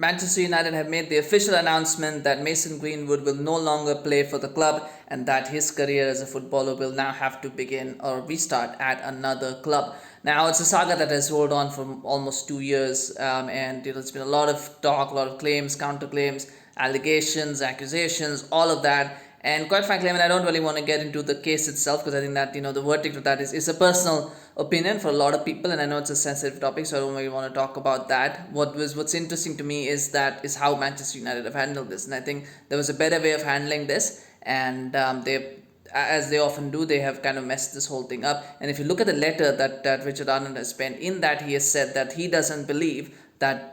Manchester United have made the official announcement that Mason Greenwood will no longer play for the club and that his career as a footballer will now have to begin or restart at another club. Now, it's a saga that has rolled on for almost 2 years, and it's been a lot of talk, a lot of claims, counterclaims, allegations, accusations, all of that. And quite frankly, I don't really want to get into the case itself, because I think that the verdict of that is a personal opinion for a lot of people, and I know it's a sensitive topic, so I don't really want to talk about that. What's interesting to me is how Manchester United have handled this, and I think there was a better way of handling this, and as they often do, they have kind of messed this whole thing up. And if you look at the letter that Richard Arnold has penned, in that he has said that he doesn't believe that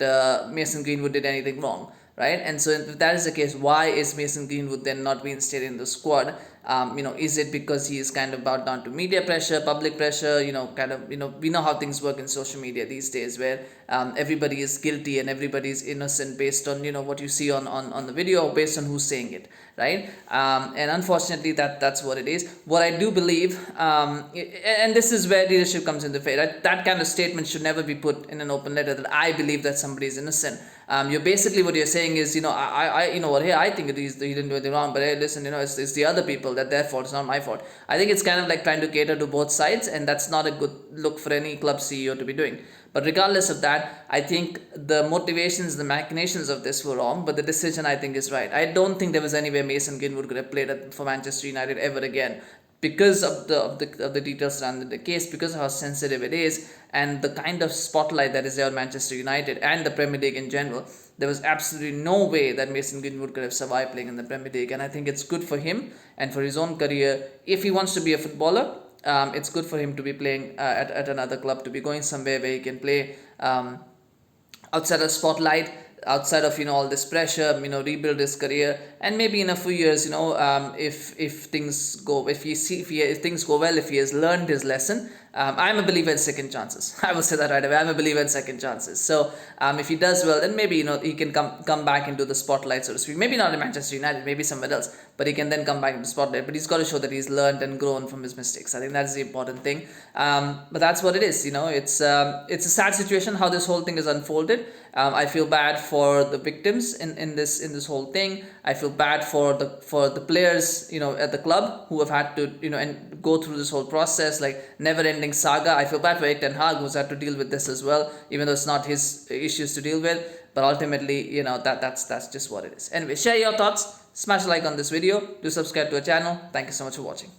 Mason Greenwood did anything wrong. Right, and so if that is the case, why is Mason Greenwood then not being stayed in the squad? Is it because he is kind of bowed down to media pressure, public pressure? We know how things work in social media these days, where everybody is guilty and everybody is innocent based on what you see on the video, or based on who's saying it, right? And unfortunately, that's what it is. What I do believe, and this is where leadership comes into play. That kind of statement should never be put in an open letter, that I believe that somebody is innocent. You're basically, what you're saying is, I think he didn't do anything wrong, but hey, listen, it's the other people, that their fault, it's not my fault. I think it's kind of like trying to cater to both sides, and that's not a good look for any club CEO to be doing. But regardless of that, I think the motivations, the machinations of this were wrong, but the decision, I think, is right. I don't think there was any way Mason Greenwood could have played for Manchester United ever again, because of the details surrounding the case, because of how sensitive it is, and the kind of spotlight that is there on Manchester United and the Premier League in general. There was absolutely no way that Mason Greenwood could have survived playing in the Premier League, and I think it's good for him and for his own career. If he wants to be a footballer, it's good for him to be playing at another club, to be going somewhere where he can play outside of spotlight, outside of all this pressure, rebuild his career, and maybe in a few years, if things go well, if he has learned his lesson. I'm a believer in second chances. I will say that right away. I'm a believer in second chances. So if he does well, then maybe he can come back into the spotlight, so to speak. Maybe not in Manchester United, maybe somewhere else, but he can then come back into the spotlight. But he's got to show that he's learned and grown from his mistakes. I think that's the important thing. But that's what it is. It's a sad situation how this whole thing is unfolded. I feel bad for the victims in this whole thing. I feel bad for the players at the club who have had to and go through this whole process, like never-ending saga. I feel bad for Erik ten Hag, who's had to deal with this as well, even though it's not his issues to deal with. But ultimately, that's just what it is. Anyway, share your thoughts. Smash a like on this video. Do subscribe to our channel. Thank you so much for watching.